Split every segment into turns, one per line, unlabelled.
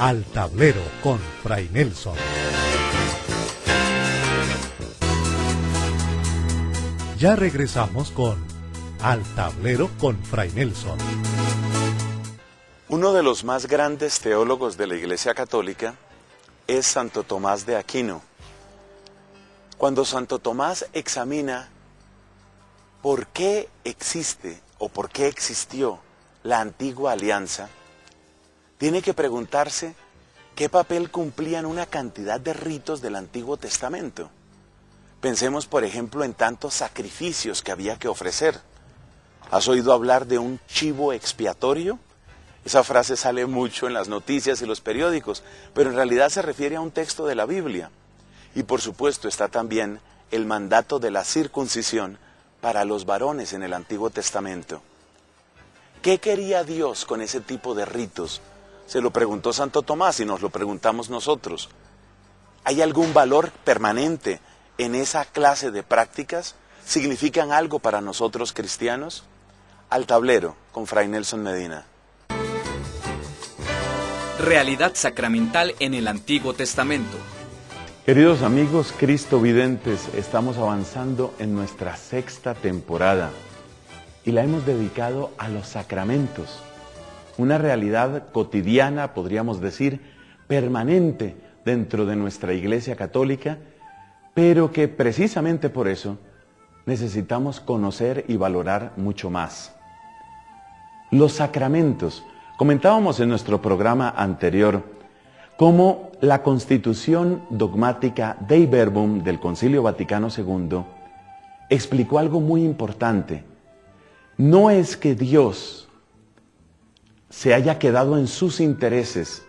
Al Tablero con Fray Nelson. Ya regresamos con Al Tablero con Fray Nelson.
Uno de los más grandes teólogos de la Iglesia Católica es Santo Tomás de Aquino. Cuando Santo Tomás examina por qué existe o por qué existió la antigua alianza, tiene que preguntarse qué papel cumplían una cantidad de ritos del Antiguo Testamento. Pensemos, por ejemplo, en tantos sacrificios que había que ofrecer. ¿Has oído hablar de un chivo expiatorio? Esa frase sale mucho en las noticias y los periódicos, pero en realidad se refiere a un texto de la Biblia. Y por supuesto está también el mandato de la circuncisión para los varones en el Antiguo Testamento. ¿Qué quería Dios con ese tipo de ritos? Se lo preguntó Santo Tomás y nos lo preguntamos nosotros. ¿Hay algún valor permanente en esa clase de prácticas? ¿Significan algo para nosotros cristianos? Al Tablero con Fray Nelson Medina.
Realidad sacramental en el Antiguo Testamento.
Queridos amigos cristovidentes, estamos avanzando en nuestra 6ª temporada y la hemos dedicado a los sacramentos. Una realidad cotidiana, podríamos decir, permanente dentro de nuestra Iglesia Católica, pero que precisamente por eso necesitamos conocer y valorar mucho más. Los sacramentos, comentábamos en nuestro programa anterior, cómo la Constitución dogmática Dei Verbum del Concilio Vaticano II explicó algo muy importante. No es que Dios se haya quedado en sus intereses,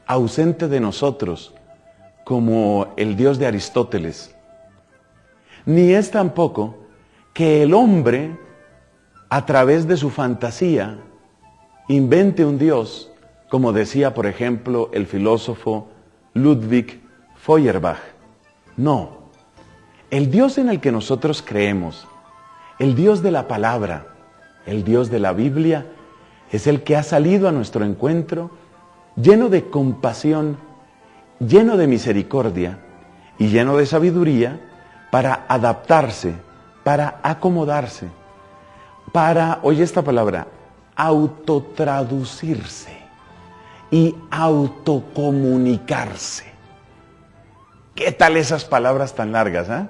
ausente de nosotros, como el Dios de Aristóteles. Ni es tampoco que el hombre, a través de su fantasía, invente un Dios, como decía, por ejemplo, el filósofo Ludwig Feuerbach. No, el Dios en el que nosotros creemos, el Dios de la palabra, el Dios de la Biblia, es el que ha salido a nuestro encuentro lleno de compasión, lleno de misericordia y lleno de sabiduría para adaptarse, para acomodarse, para, oye esta palabra, autotraducirse y autocomunicarse. ¿Qué tal esas palabras tan largas?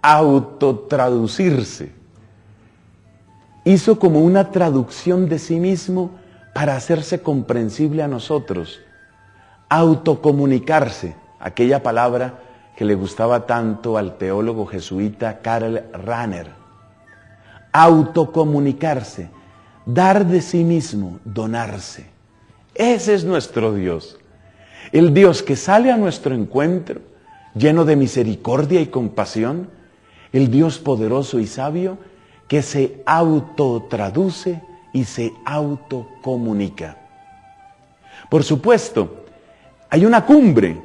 Autotraducirse. Hizo como una traducción de sí mismo para hacerse comprensible a nosotros. Autocomunicarse, aquella palabra que le gustaba tanto al teólogo jesuita Karl Rahner. Autocomunicarse, dar de sí mismo, donarse. Ese es nuestro Dios. El Dios que sale a nuestro encuentro, lleno de misericordia y compasión, el Dios poderoso y sabio, que se autotraduce y se autocomunica. Por supuesto, hay una cumbre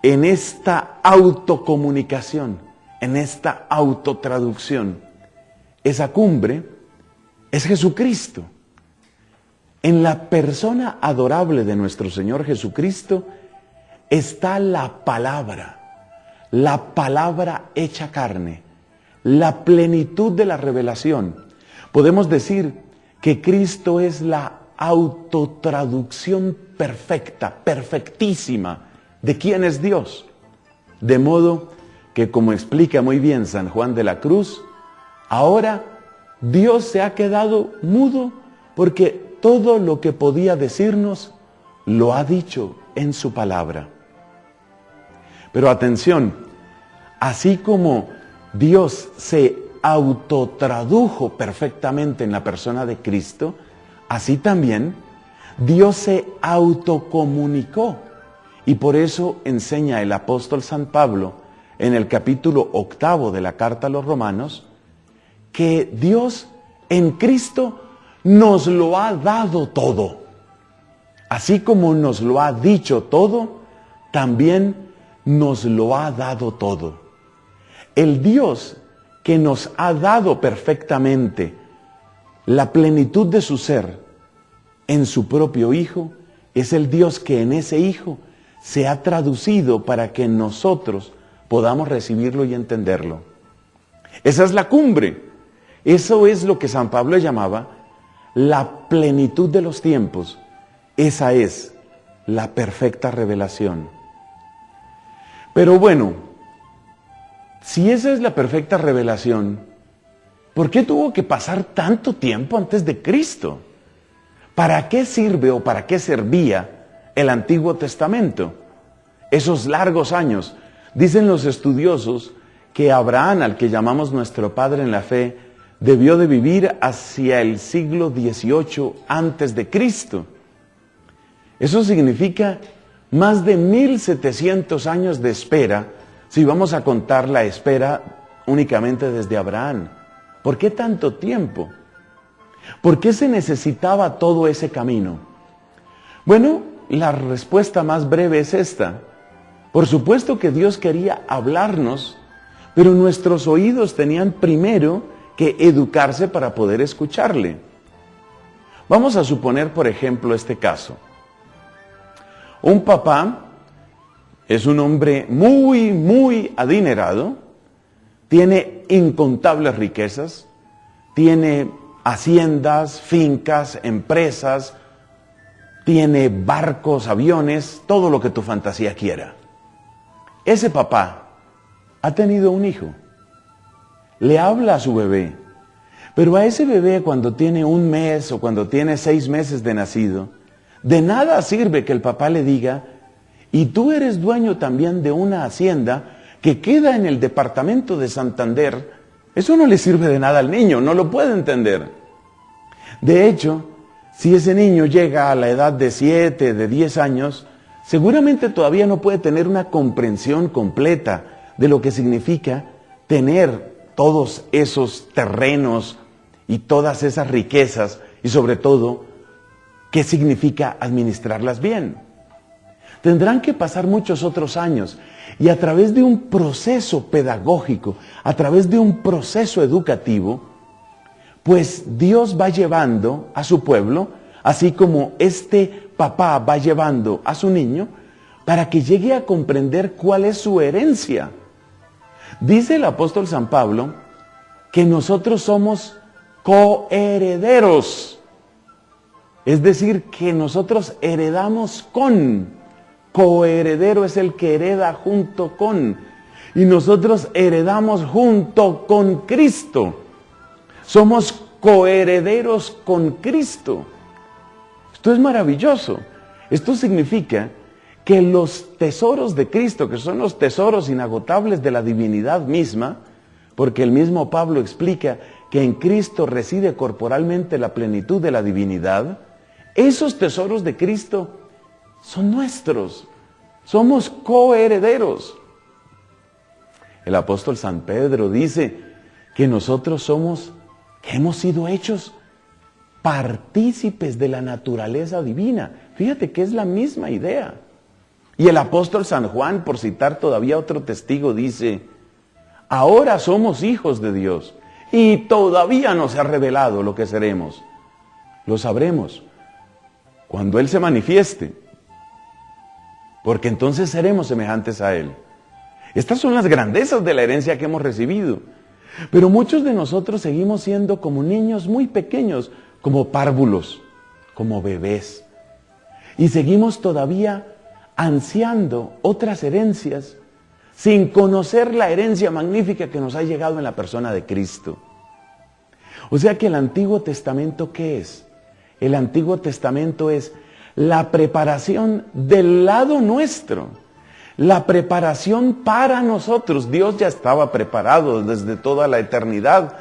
en esta autocomunicación, en esta autotraducción. Esa cumbre es Jesucristo. En la persona adorable de nuestro Señor Jesucristo está la palabra hecha carne, la plenitud de la revelación. Podemos decir que Cristo es la autotraducción perfecta, perfectísima de quién es Dios. De modo que, como explica muy bien San Juan de la Cruz, ahora Dios se ha quedado mudo porque todo lo que podía decirnos lo ha dicho en su palabra. Pero atención, así como Dios se autotradujo perfectamente en la persona de Cristo, así también Dios se autocomunicó. Y por eso enseña el apóstol San Pablo en el capítulo 8 de la carta a los Romanos, que Dios en Cristo nos lo ha dado todo. Así como nos lo ha dicho todo, también nos lo ha dado todo. El Dios que nos ha dado perfectamente la plenitud de su ser en su propio Hijo, es el Dios que en ese Hijo se ha traducido para que nosotros podamos recibirlo y entenderlo. Esa es la cumbre. Eso es lo que San Pablo llamaba la plenitud de los tiempos. Esa es la perfecta revelación. Pero bueno, si esa es la perfecta revelación, ¿por qué tuvo que pasar tanto tiempo antes de Cristo? ¿Para qué sirve o para qué servía el Antiguo Testamento? Esos largos años. Dicen los estudiosos que Abraham, al que llamamos nuestro padre en la fe, debió de vivir hacia el siglo XVIII antes de Cristo. Eso significa más de 1700 años de espera, si vamos a contar la espera únicamente desde Abraham. ¿Por qué tanto tiempo? ¿Por qué se necesitaba todo ese camino? Bueno, la respuesta más breve es esta. Por supuesto que Dios quería hablarnos, pero nuestros oídos tenían primero que educarse para poder escucharle. Vamos a suponer, por ejemplo, este caso. Un papá es un hombre muy adinerado, tiene incontables riquezas, tiene haciendas, fincas, empresas, tiene barcos, aviones, todo lo que tu fantasía quiera. Ese papá ha tenido un hijo, le habla a su bebé, pero a ese bebé cuando tiene 1 mes o cuando tiene 6 meses de nacido, de nada sirve que el papá le diga, y tú eres dueño también de una hacienda que queda en el departamento de Santander. Eso no le sirve de nada al niño, no lo puede entender. De hecho, si ese niño llega a la edad de 7, de 10 años, seguramente todavía no puede tener una comprensión completa de lo que significa tener todos esos terrenos y todas esas riquezas y sobre todo, qué significa administrarlas bien. Tendrán que pasar muchos otros años y a través de un proceso pedagógico, a través de un proceso educativo, pues Dios va llevando a su pueblo, así como este papá va llevando a su niño, para que llegue a comprender cuál es su herencia. Dice el apóstol San Pablo que nosotros somos coherederos, es decir, que nosotros heredamos con. Coheredero es el que hereda junto con, y nosotros heredamos junto con Cristo. Somos coherederos con Cristo. Esto es maravilloso. Esto significa que los tesoros de Cristo, que son los tesoros inagotables de la divinidad misma, porque el mismo Pablo explica que en Cristo reside corporalmente la plenitud de la divinidad, esos tesoros de Cristo son nuestros. Somos coherederos. El apóstol San Pedro dice que nosotros que hemos sido hechos partícipes de la naturaleza divina. Fíjate que es la misma idea. Y el apóstol San Juan, por citar todavía otro testigo, dice, ahora somos hijos de Dios y todavía no se ha revelado lo que seremos. Lo sabremos cuando Él se manifieste, porque entonces seremos semejantes a Él. Estas son las grandezas de la herencia que hemos recibido. Pero muchos de nosotros seguimos siendo como niños muy pequeños, como párvulos, como bebés. Y seguimos todavía ansiando otras herencias, sin conocer la herencia magnífica que nos ha llegado en la persona de Cristo. O sea que el Antiguo Testamento, ¿qué es? El Antiguo Testamento es la preparación del lado nuestro, la preparación para nosotros. Dios ya estaba preparado desde toda la eternidad.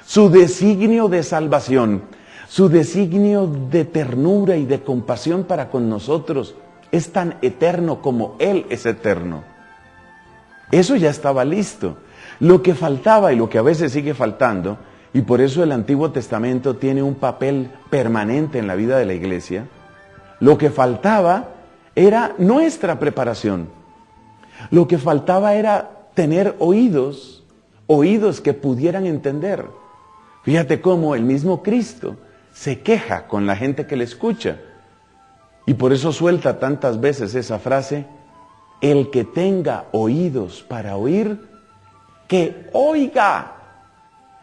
Su designio de salvación, su designio de ternura y de compasión para con nosotros es tan eterno como Él es eterno. Eso ya estaba listo. Lo que faltaba y lo que a veces sigue faltando, y por eso el Antiguo Testamento tiene un papel permanente en la vida de la iglesia, lo que faltaba era nuestra preparación. Lo que faltaba era tener oídos que pudieran entender. Fíjate cómo el mismo Cristo se queja con la gente que le escucha. Y por eso suelta tantas veces esa frase: el que tenga oídos para oír, que oiga.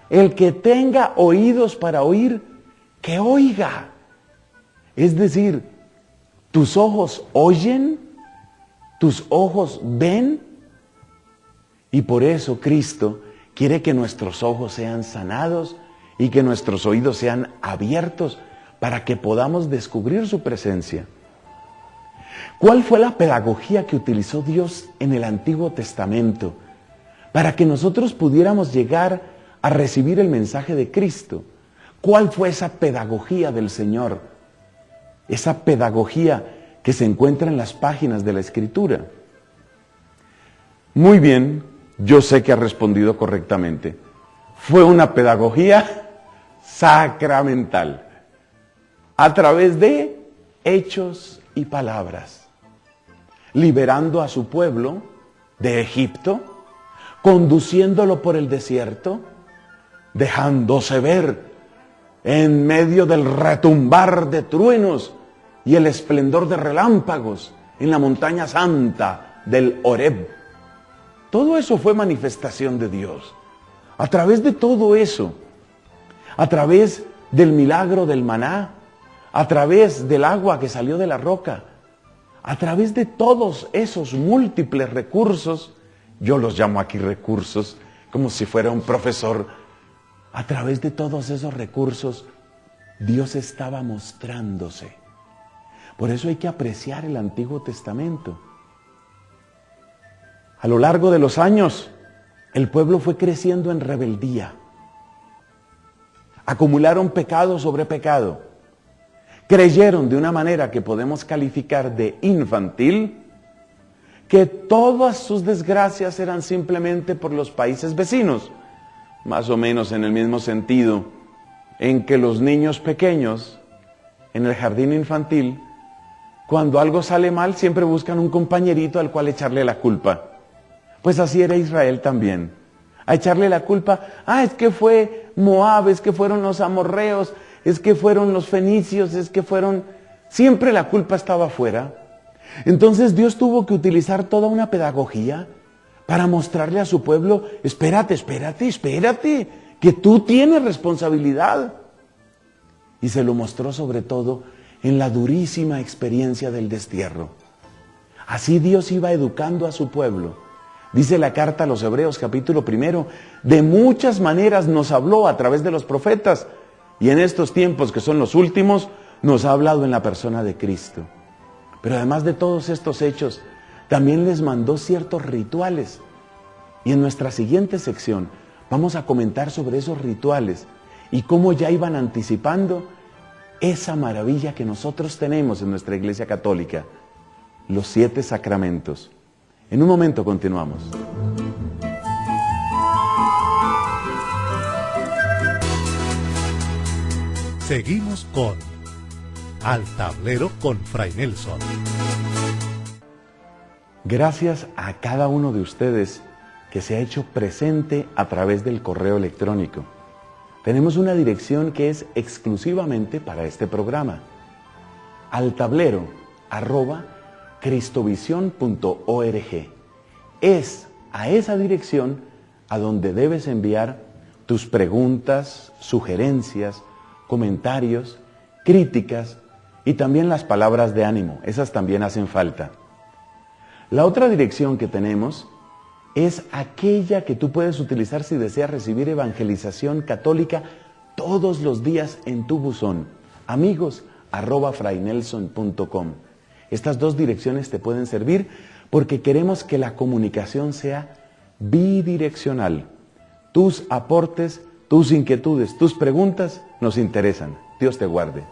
El que tenga oídos para oír, que oiga. Es decir, tus ojos oyen, tus ojos ven, y por eso Cristo quiere que nuestros ojos sean sanados y que nuestros oídos sean abiertos para que podamos descubrir su presencia. ¿Cuál fue la pedagogía que utilizó Dios en el Antiguo Testamento para que nosotros pudiéramos llegar a recibir el mensaje de Cristo? ¿Cuál fue esa pedagogía del Señor? Esa pedagogía que se encuentra en las páginas de la Escritura. Muy bien, yo sé que ha respondido correctamente. Fue una pedagogía sacramental, a través de hechos y palabras, liberando a su pueblo de Egipto, conduciéndolo por el desierto, dejándose ver en medio del retumbar de truenos y el esplendor de relámpagos en la montaña santa del Horeb. Todo eso fue manifestación de Dios. A través de todo eso, a través del milagro del maná, a través del agua que salió de la roca, a través de todos esos múltiples recursos, yo los llamo aquí recursos, como si fuera un profesor, a través de todos esos recursos, Dios estaba mostrándose. Por eso hay que apreciar el Antiguo Testamento. A lo largo de los años, el pueblo fue creciendo en rebeldía. Acumularon pecado sobre pecado. Creyeron de una manera que podemos calificar de infantil, que todas sus desgracias eran simplemente por los países vecinos, más o menos en el mismo sentido en que los niños pequeños en el jardín infantil, cuando algo sale mal, siempre buscan un compañerito al cual echarle la culpa. Pues así era Israel también. A echarle la culpa, es que fue Moab, es que fueron los amorreos, es que fueron los fenicios, es que fueron... Siempre la culpa estaba afuera. Entonces Dios tuvo que utilizar toda una pedagogía para mostrarle a su pueblo: espérate, que tú tienes responsabilidad. Y se lo mostró sobre todo en la durísima experiencia del destierro. Así Dios iba educando a su pueblo. Dice la carta a los Hebreos, capítulo 1, de muchas maneras nos habló a través de los profetas, y en estos tiempos que son los últimos, nos ha hablado en la persona de Cristo. Pero además de todos estos hechos, también les mandó ciertos rituales. Y en nuestra siguiente sección vamos a comentar sobre esos rituales y cómo ya iban anticipando esa maravilla que nosotros tenemos en nuestra Iglesia Católica, los 7 sacramentos. En un momento continuamos.
Seguimos con Al Tablero con Fray Nelson.
Gracias a cada uno de ustedes que se ha hecho presente a través del correo electrónico. Tenemos una dirección que es exclusivamente para este programa: altablero@cristovision.org. Es a esa dirección a donde debes enviar tus preguntas, sugerencias, comentarios, críticas y también las palabras de ánimo. Esas también hacen falta. La otra dirección que tenemos es aquella que tú puedes utilizar si deseas recibir evangelización católica todos los días en tu buzón: amigos@fraynelson.com. Estas 2 direcciones te pueden servir porque queremos que la comunicación sea bidireccional. Tus aportes, tus inquietudes, tus preguntas nos interesan. Dios te guarde.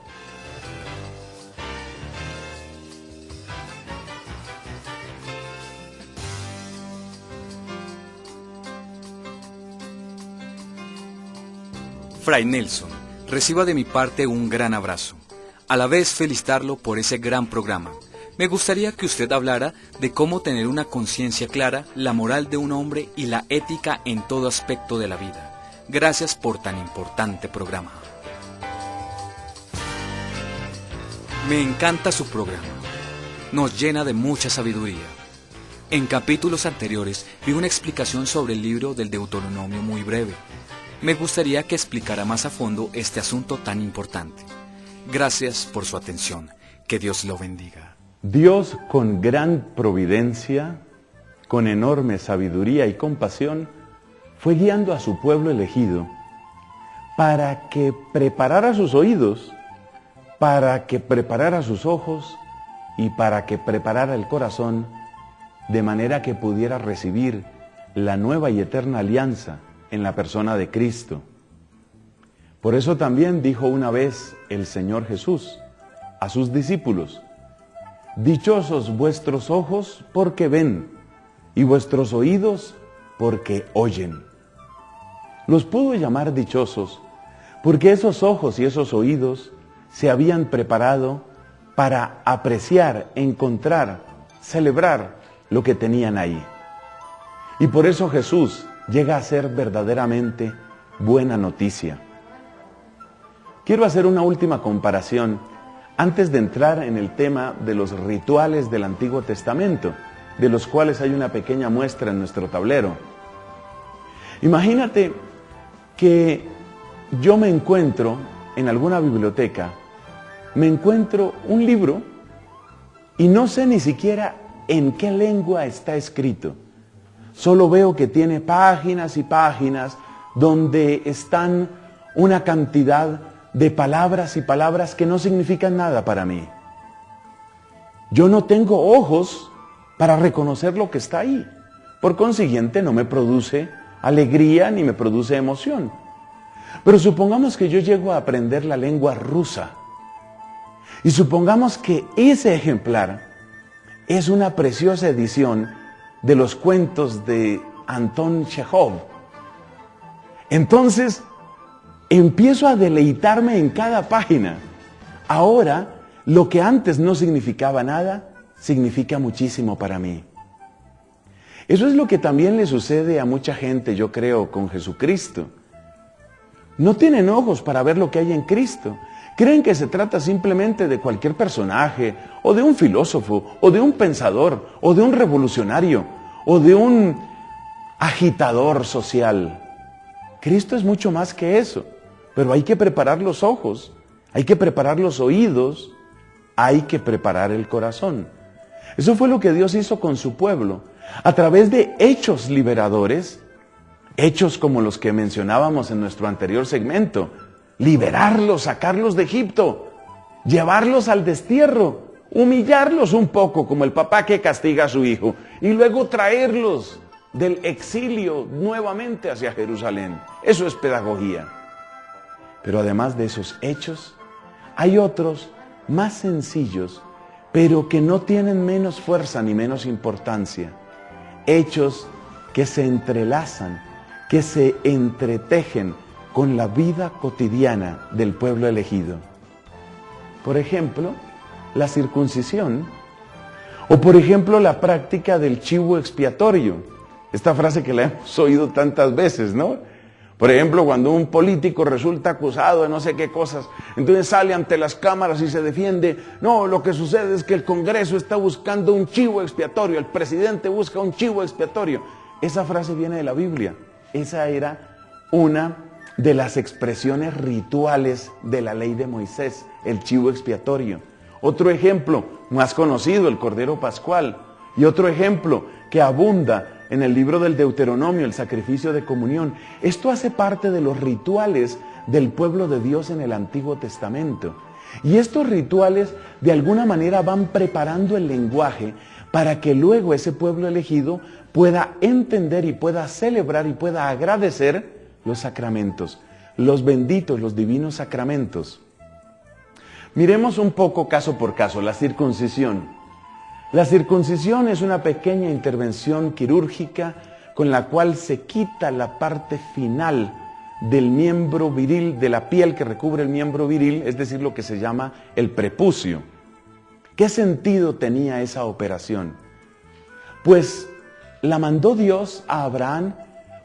Fray Nelson, reciba de mi parte un gran abrazo. A la vez felicitarlo por ese gran programa. Me gustaría que usted hablara de cómo tener una conciencia clara, la moral de un hombre y la ética en todo aspecto de la vida. Gracias por tan importante programa. Me encanta su programa. Nos llena de mucha sabiduría. En capítulos anteriores vi una explicación sobre el libro del Deuteronomio muy breve. Me gustaría que explicara más a fondo este asunto tan importante. Gracias por su atención. Que Dios lo bendiga.
Dios, con gran providencia, con enorme sabiduría y compasión, fue guiando a su pueblo elegido para que preparara sus oídos, para que preparara sus ojos y para que preparara el corazón, de manera que pudiera recibir la nueva y eterna alianza en la persona de Cristo. Por eso también dijo una vez el Señor Jesús a sus discípulos: dichosos vuestros ojos porque ven, y vuestros oídos porque oyen. Los pudo llamar dichosos porque esos ojos y esos oídos se habían preparado para apreciar, encontrar, celebrar lo que tenían ahí. Y por eso Jesús llega a ser verdaderamente buena noticia. Quiero hacer una última comparación antes de entrar en el tema de los rituales del Antiguo Testamento, de los cuales hay una pequeña muestra en nuestro tablero. Imagínate que yo me encuentro en alguna biblioteca, me encuentro un libro y no sé ni siquiera en qué lengua está escrito. Solo veo que tiene páginas y páginas donde están una cantidad de palabras y palabras que no significan nada para mí. Yo no tengo ojos para reconocer lo que está ahí. Por consiguiente, no me produce alegría ni me produce emoción. Pero supongamos que yo llego a aprender la lengua rusa. Y supongamos que ese ejemplar es una preciosa edición de los cuentos de Anton Chekhov. Entonces, empiezo a deleitarme en cada página. Ahora, lo que antes no significaba nada, significa muchísimo para mí. Eso es lo que también le sucede a mucha gente, yo creo, con Jesucristo. No tienen ojos para ver lo que hay en Cristo. Creen que se trata simplemente de cualquier personaje, o de un filósofo, o de un pensador, o de un revolucionario, o de un agitador social. Cristo es mucho más que eso, pero hay que preparar los ojos, hay que preparar los oídos, hay que preparar el corazón. Eso fue lo que Dios hizo con su pueblo, a través de hechos liberadores, hechos como los que mencionábamos en nuestro anterior segmento. Liberarlos, sacarlos de Egipto, llevarlos al destierro, humillarlos un poco como el papá que castiga a su hijo y luego traerlos del exilio nuevamente hacia Jerusalén. Eso es pedagogía. Pero además de esos hechos, hay otros más sencillos, pero que no tienen menos fuerza ni menos importancia. Hechos que se entrelazan, que se entretejen con la vida cotidiana del pueblo elegido. Por ejemplo, la circuncisión, o por ejemplo la práctica del chivo expiatorio. Esta frase que la hemos oído tantas veces, ¿no? Por ejemplo, cuando un político resulta acusado de no sé qué cosas, entonces sale ante las cámaras y se defiende. No, lo que sucede es que el Congreso está buscando un chivo expiatorio, el presidente busca un chivo expiatorio. Esa frase viene de la Biblia. Esa era una de las expresiones rituales de la ley de Moisés, el chivo expiatorio. Otro ejemplo más conocido, el Cordero Pascual. Y otro ejemplo que abunda en el libro del Deuteronomio, el sacrificio de comunión. Esto hace parte de los rituales del pueblo de Dios en el Antiguo Testamento. Y estos rituales de alguna manera van preparando el lenguaje para que luego ese pueblo elegido pueda entender y pueda celebrar y pueda agradecer los sacramentos, los benditos, los divinos sacramentos. Miremos un poco caso por caso, la circuncisión. La circuncisión es una pequeña intervención quirúrgica con la cual se quita la parte final del miembro viril, de la piel que recubre el miembro viril, es decir, lo que se llama el prepucio. ¿Qué sentido tenía esa operación? Pues la mandó Dios a Abraham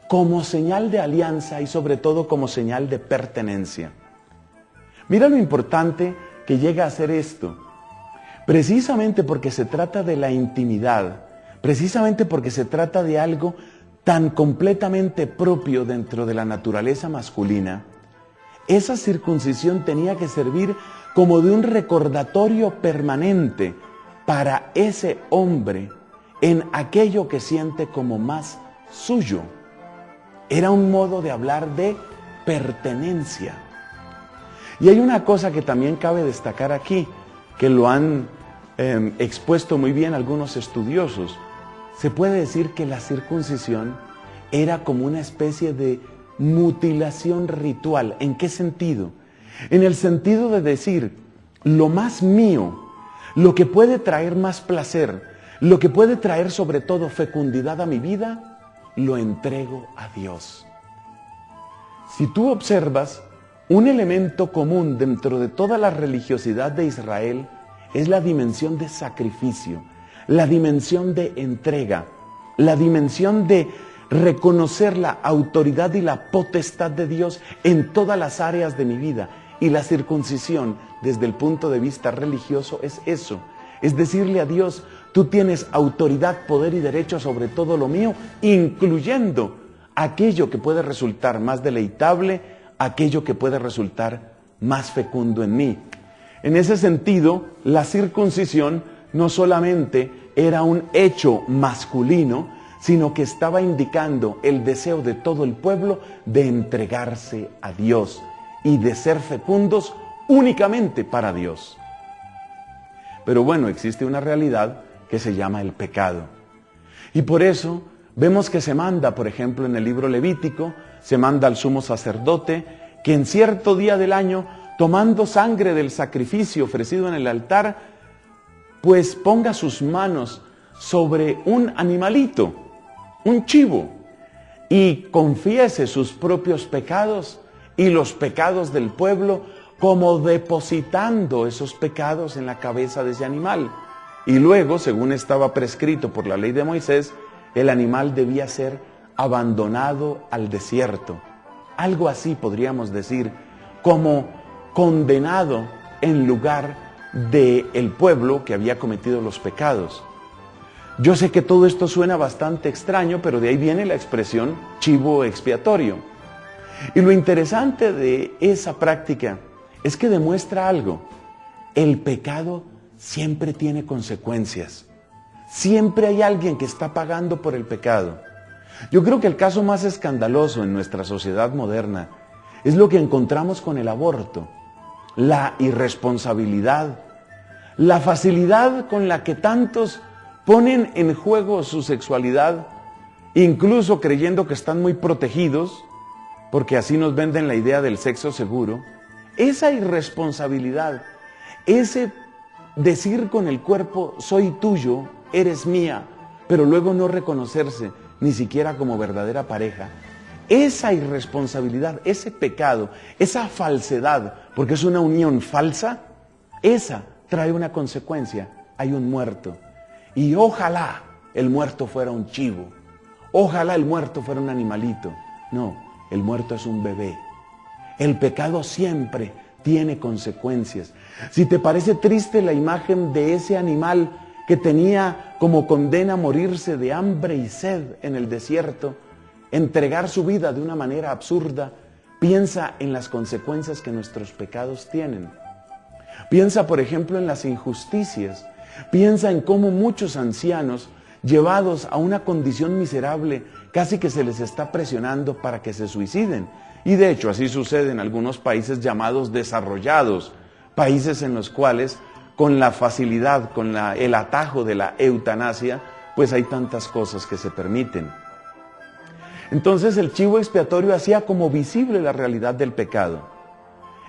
como señal de alianza y sobre todo como señal de pertenencia. Mira lo importante que llega a ser esto. Precisamente porque se trata de la intimidad, precisamente porque se trata de algo tan completamente propio dentro de la naturaleza masculina, esa circuncisión tenía que servir como de un recordatorio permanente para ese hombre en aquello que siente como más suyo. Era un modo de hablar de pertenencia. Y hay una cosa que también cabe destacar aquí, que lo han expuesto muy bien algunos estudiosos. Se puede decir que la circuncisión era como una especie de mutilación ritual. ¿En qué sentido? En el sentido de decir, lo más mío, lo que puede traer más placer, lo que puede traer sobre todo fecundidad a mi vida, lo entrego a Dios. Si tú observas, un elemento común dentro de toda la religiosidad de Israel es la dimensión de sacrificio, la dimensión de entrega, la dimensión de reconocer la autoridad y la potestad de Dios en todas las áreas de mi vida. Y la circuncisión, desde el punto de vista religioso, es eso. Es decirle a Dios, tú tienes autoridad, poder y derecho sobre todo lo mío, incluyendo aquello que puede resultar más deleitable, aquello que puede resultar más fecundo en mí. En ese sentido, la circuncisión no solamente era un hecho masculino, sino que estaba indicando el deseo de todo el pueblo de entregarse a Dios y de ser fecundos únicamente para Dios. Pero bueno, existe una realidad que se llama el pecado. Y por eso vemos que se manda, por ejemplo, en el libro Levítico, se manda al sumo sacerdote que en cierto día del año, tomando sangre del sacrificio ofrecido en el altar, pues ponga sus manos sobre un animalito, un chivo, y confiese sus propios pecados y los pecados del pueblo, como depositando esos pecados en la cabeza de ese animal. Y luego, según estaba prescrito por la ley de Moisés, el animal debía ser abandonado al desierto. Algo así podríamos decir, como condenado en lugar del pueblo que había cometido los pecados. Yo sé que todo esto suena bastante extraño, pero de ahí viene la expresión chivo expiatorio. Y lo interesante de esa práctica es que demuestra algo. El pecado siempre tiene consecuencias. Siempre hay alguien que está pagando por el pecado. Yo creo que el caso más escandaloso en nuestra sociedad moderna es lo que encontramos con el aborto. La irresponsabilidad, la facilidad con la que tantos ponen en juego su sexualidad, incluso creyendo que están muy protegidos, porque así nos venden la idea del sexo seguro. Esa irresponsabilidad, ese decir con el cuerpo, soy tuyo, eres mía, pero luego no reconocerse ni siquiera como verdadera pareja, esa irresponsabilidad, ese pecado, esa falsedad, porque es una unión falsa, esa trae una consecuencia, hay un muerto. Y ojalá el muerto fuera un chivo, ojalá el muerto fuera un animalito. No, el muerto es un bebé. El pecado siempre tiene consecuencias. Si te parece triste la imagen de ese animal que tenía como condena morirse de hambre y sed en el desierto, entregar su vida de una manera absurda, piensa en las consecuencias que nuestros pecados tienen. Piensa, por ejemplo, en las injusticias. Piensa en cómo muchos ancianos, llevados a una condición miserable, casi que se les está presionando para que se suiciden. Y de hecho así sucede en algunos países llamados desarrollados, países en los cuales con la facilidad, con el atajo de la eutanasia, pues hay tantas cosas que se permiten. Entonces el chivo expiatorio hacía como visible la realidad del pecado.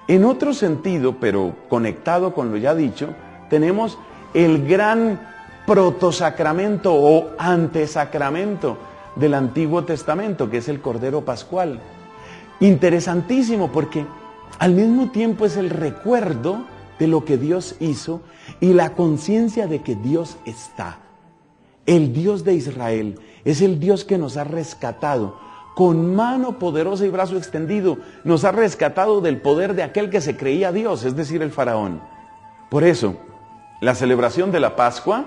En otro sentido, pero conectado con lo ya dicho, tenemos el gran protosacramento o antesacramento del Antiguo Testamento, que es el Cordero Pascual. Interesantísimo porque al mismo tiempo es el recuerdo de lo que Dios hizo y la conciencia de que Dios está. El Dios de Israel es el Dios que nos ha rescatado con mano poderosa y brazo extendido. Nos ha rescatado del poder de aquel que se creía Dios, es decir, el faraón. Por eso, La celebración de la Pascua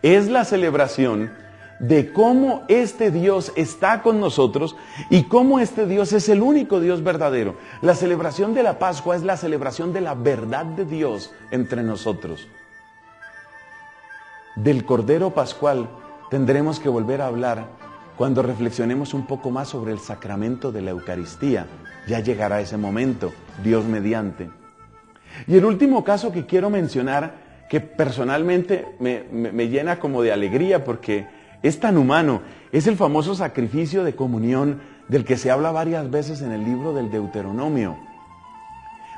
es la celebración de cómo este Dios está con nosotros y cómo este Dios es el único Dios verdadero. La celebración de la Pascua es la celebración de la verdad de Dios entre nosotros. Del Cordero Pascual tendremos que volver a hablar cuando reflexionemos un poco más sobre el sacramento de la Eucaristía. Ya llegará ese momento, Dios mediante. Y el último caso que quiero mencionar, que personalmente me llena como de alegría porque es tan humano, es el famoso sacrificio de comunión del que se habla varias veces en el libro del Deuteronomio.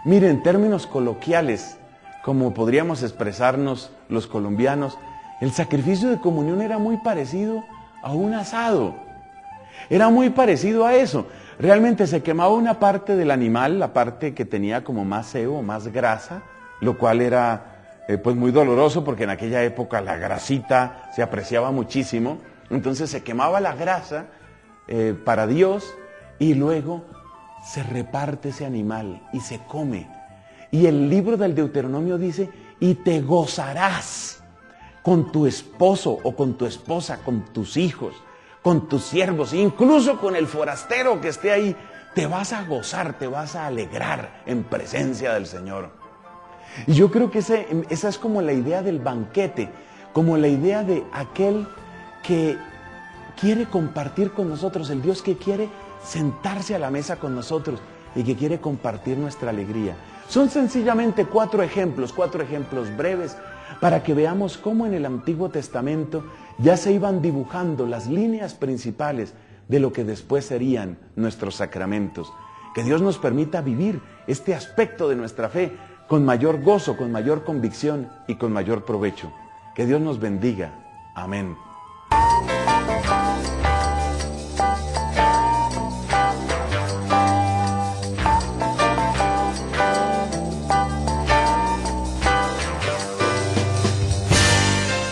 Mire, en términos coloquiales, como podríamos expresarnos los colombianos, el sacrificio de comunión era muy parecido a un asado. Era muy parecido a eso. Realmente se quemaba una parte del animal, la parte que tenía como más sebo, más grasa, lo cual era pues muy doloroso porque en aquella época la grasita se apreciaba muchísimo. Entonces se quemaba la grasa para Dios y luego se reparte ese animal y se come. Y el libro del Deuteronomio dice, y te gozarás con tu esposo o con tu esposa, con tus hijos, con tus siervos, incluso con el forastero que esté ahí. Te vas a gozar, te vas a alegrar en presencia del Señor. Y yo creo que esa es como la idea del banquete, como la idea de aquel que quiere compartir con nosotros, el Dios que quiere sentarse a la mesa con nosotros y que quiere compartir nuestra alegría. Son sencillamente cuatro ejemplos breves para que veamos cómo en el Antiguo Testamento ya se iban dibujando las líneas principales de lo que después serían nuestros sacramentos. Que Dios nos permita vivir este aspecto de nuestra fe con mayor gozo, con mayor convicción y con mayor provecho. Que Dios nos bendiga. Amén.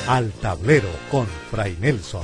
Al Tablero con Fray Nelson.